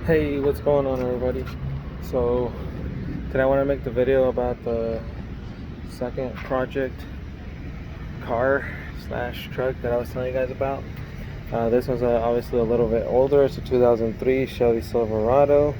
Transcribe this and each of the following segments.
Hey, what's going on, everybody? So today I want to make the video about the second project car slash truck that I was telling you guys about. This one's obviously a little bit older. It's a 2003 Chevy Silverado,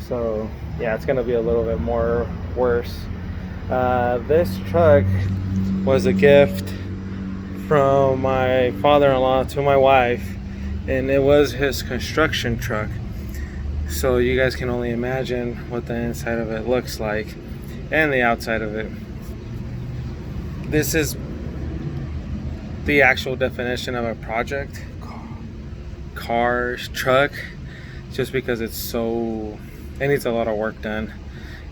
so yeah, it's gonna be a little bit more worse. This truck was a gift from my father-in-law to my wife, and it was his construction truck. So you guys can only imagine what the inside of it looks like and the outside of it. This is the actual definition of a project truck, just because it needs a lot of work done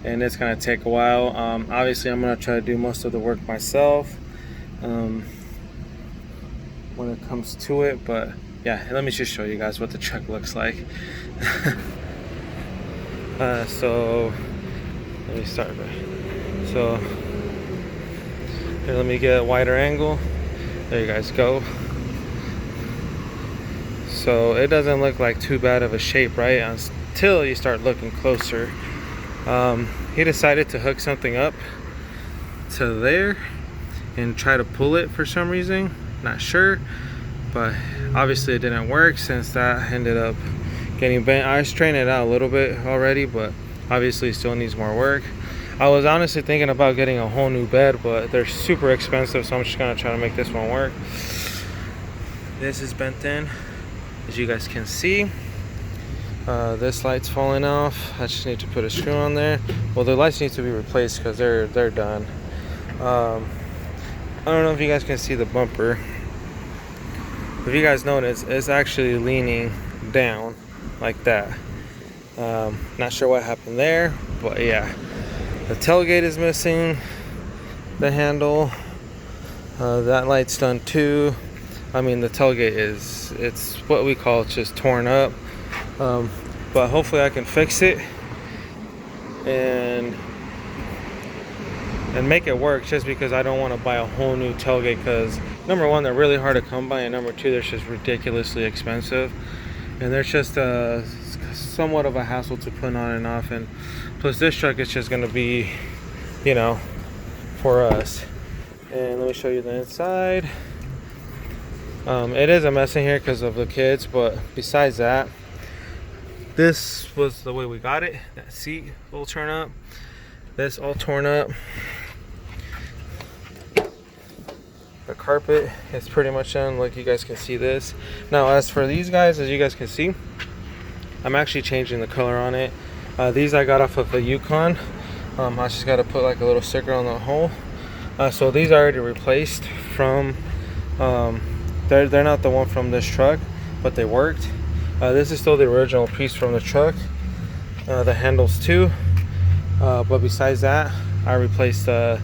and it's gonna take a while. Obviously I'm gonna try to do most of the work myself when it comes to it, but yeah, let me just show you guys what the truck looks like. So let me start. So here, let me get a wider angle. There you guys go. So it doesn't look like too bad of a shape, right? Until you start looking closer. He decided to hook something up to there and try to pull it for some reason. Not sure, but obviously it didn't work, since that ended up getting bent. I straightened it out a little bit already, but obviously it still needs more work. I was honestly thinking about getting a whole new bed, but they're super expensive, so I'm just gonna try to make this one work. This is bent in, as you guys can see. This light's falling off. I just need to put a screw on there. Well, the lights need to be replaced because they're done. I don't know if you guys can see the bumper. If you guys notice, it's actually leaning down like that. Not sure what happened there, but yeah, the tailgate is missing, the handle, that light's done too. I mean, the tailgate it's what we call just torn up, but hopefully I can fix it and make it work, just because I don't want to buy a whole new tailgate, because number one, they're really hard to come by, and number two, they're just ridiculously expensive, and they're just somewhat of a hassle to put on and off. And plus, this truck is just going to be, you know, for us. And let me show you the inside. It is a mess in here because of the kids, but besides that, this was the way we got it. That seat will turn up, this all torn up. The carpet is pretty much done, like you guys can see this. Now, as for these guys, as you guys can see, I'm actually changing the color on it. These I got off of the Yukon. I just got to put like a little sticker on the hole. So these are already replaced from, they're not the one from this truck, but they worked. This is still the original piece from the truck. The handles too. But besides that, I replaced the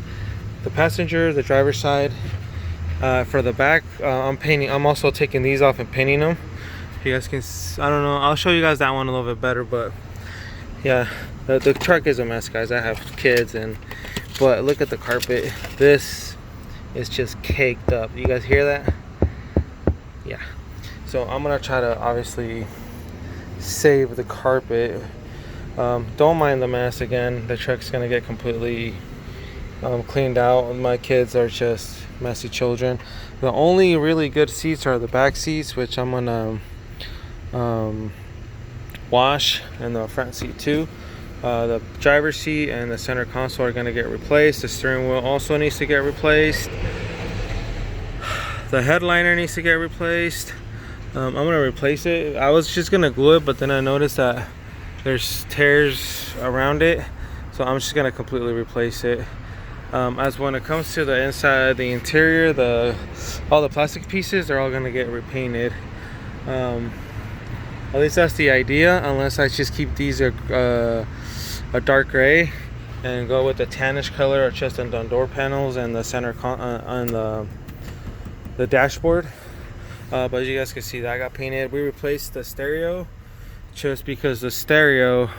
passenger, the driver's side. For the back, I'm also taking these off and painting them. You guys can, I don't know, I'll show you guys that one a little bit better, but yeah, the truck is a mess, guys. I have kids, but look at the carpet. This is just caked up. You guys hear that? Yeah. So I'm gonna try to obviously save the carpet. Don't mind the mess. Again, the truck's gonna get completely cleaned out. My kids are just messy children. The only really good seats are the back seats, which I'm gonna wash, and the front seat too. The driver's seat and the center console are gonna get replaced. The steering wheel also needs to get replaced. The headliner needs to get replaced. I'm gonna replace it. I was just gonna glue it, but then I noticed that there's tears around it, so I'm just gonna completely replace it. As when it comes to the inside, the interior, all the plastic pieces, they're all gonna get repainted. At least that's the idea, unless I just keep these a dark gray and go with the tannish color, or just on the door panels and the center on the dashboard. But as you guys can see, that got painted. We replaced the stereo just because the stereo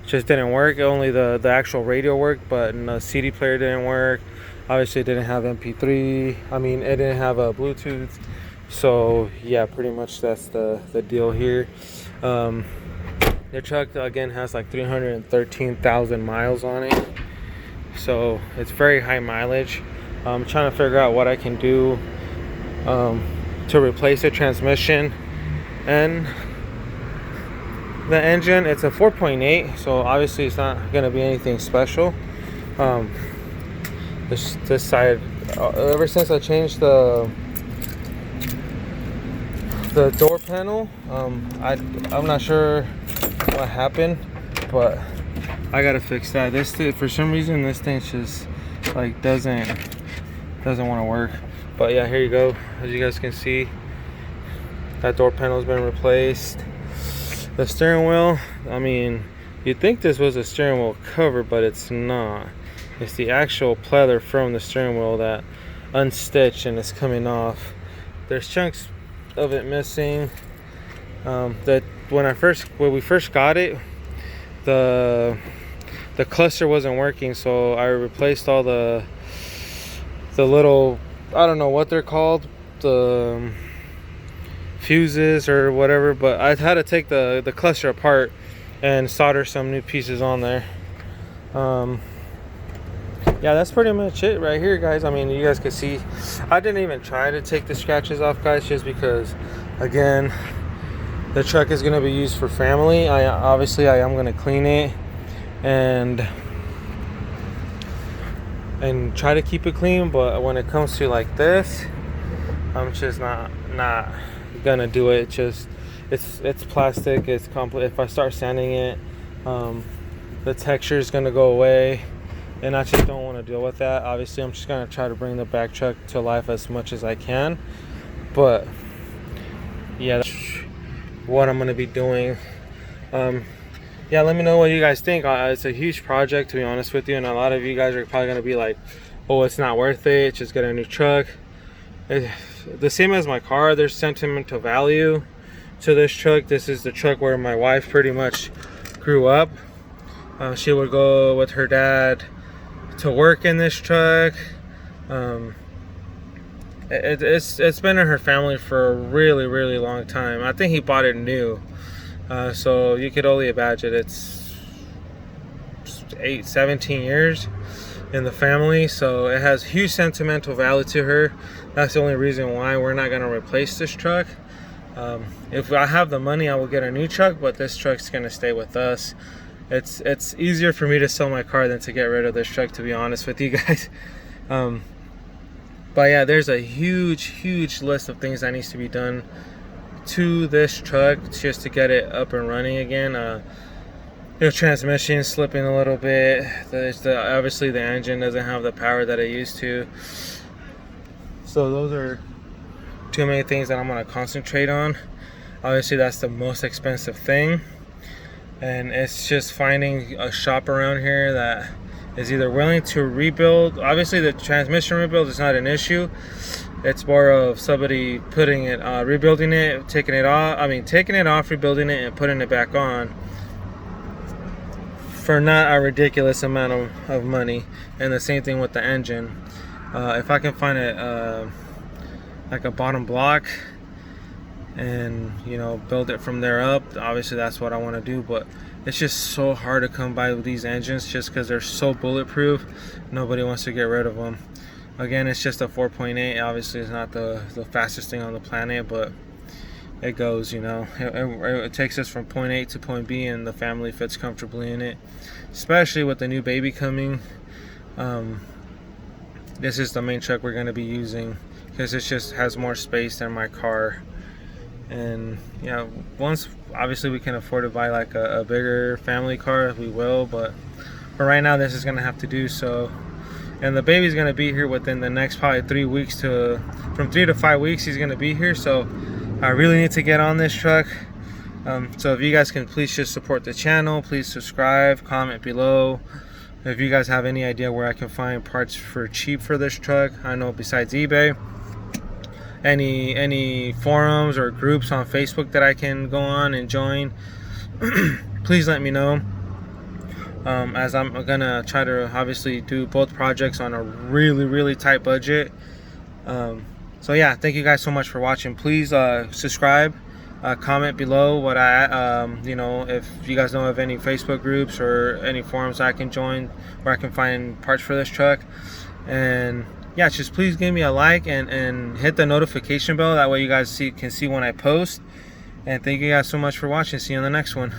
just didn't work. Only the actual radio worked, but the CD player didn't work. Obviously it didn't have MP3. I mean, it didn't have a Bluetooth. So yeah, pretty much that's the deal here. The truck again has like 313,000 miles on it, so it's very high mileage. I'm trying to figure out what I can do to replace the transmission and the engine. It's a 4.8, so obviously it's not going to be anything special. This side, ever since I changed the door panel, I'm not sure what happened, but I gotta fix that. For some reason this thing just like doesn't want to work. But yeah, here you go. As you guys can see, that door panel has been replaced. The steering wheel, I mean, you'd think this was a steering wheel cover, but it's not. It's the actual pleather from the steering wheel that unstitched and it's coming off. There's chunks of it missing. That when we first got it, the cluster wasn't working, so I replaced all the little, I don't know what they're called, the fuses or whatever, but I had to take the cluster apart and solder some new pieces on there. Yeah, that's pretty much it right here, guys. I mean, you guys can see I didn't even try to take the scratches off, guys, just because again the truck is going to be used for family. I am going to clean it and try to keep it clean, but when it comes to like this, I'm just not gonna do it. It's plastic. It's complete. If I start sanding it, the texture is gonna go away, and I just don't want to deal with that. Obviously, I'm just gonna try to bring the back truck to life as much as I can, but yeah, that's what I'm gonna be doing. Yeah, let me know what you guys think. It's a huge project, to be honest with you, and a lot of you guys are probably gonna be like, oh, it's not worth it, just get a new truck. The same as my car, there's sentimental value to this truck. This is the truck where my wife pretty much grew up. She would go with her dad to work in this truck. It's been in her family for a really long time. I think he bought it new, so you could only imagine it's 17 years in the family, so it has huge sentimental value to her. That's the only reason why we're not going to replace this truck. If I have the money, I will get a new truck, but this truck's going to stay with us. It's easier for me to sell my car than to get rid of this truck, to be honest with you guys. But yeah, there's a huge list of things that needs to be done to this truck just to get it up and running again. The transmission is slipping a little bit. Obviously the engine doesn't have the power that it used to. So those are too many things that I'm going to concentrate on. Obviously that's the most expensive thing, and it's just finding a shop around here that is either willing to rebuild. Obviously the transmission rebuild is not an issue. It's more of somebody putting it, rebuilding it, taking it off, rebuilding it and putting it back on for not a ridiculous amount of money. And the same thing with the engine. If I can find it like a bottom block and build it from there up, obviously that's what I want to do. But it's just so hard to come by with these engines just because they're so bulletproof. Nobody wants to get rid of them. Again, it's just a 4.8. Obviously it's not the fastest thing on the planet, but it goes, it takes us from point A to point B, and the family fits comfortably in it, especially with the new baby coming. This is the main truck we're going to be using because it just has more space than my car. And once obviously we can afford to buy like a bigger family car, we will, but for right now this is going to have to do so. And the baby's going to be here within the next probably 3 weeks from 3 to 5 weeks he's going to be here, so I really need to get on this truck. So if you guys can please just support the channel, please subscribe, comment below. If you guys have any idea where I can find parts for cheap for this truck, I know besides eBay, any forums or groups on Facebook that I can go on and join, please let me know. As I'm gonna try to obviously do both projects on a really tight budget. So yeah, thank you guys so much for watching. Please subscribe, comment below what I you know, if you guys know of any Facebook groups or any forums I can join where I can find parts for this truck. And yeah, just please give me a like and hit the notification bell. That way you guys can see when I post. And thank you guys so much for watching. See you on the next one.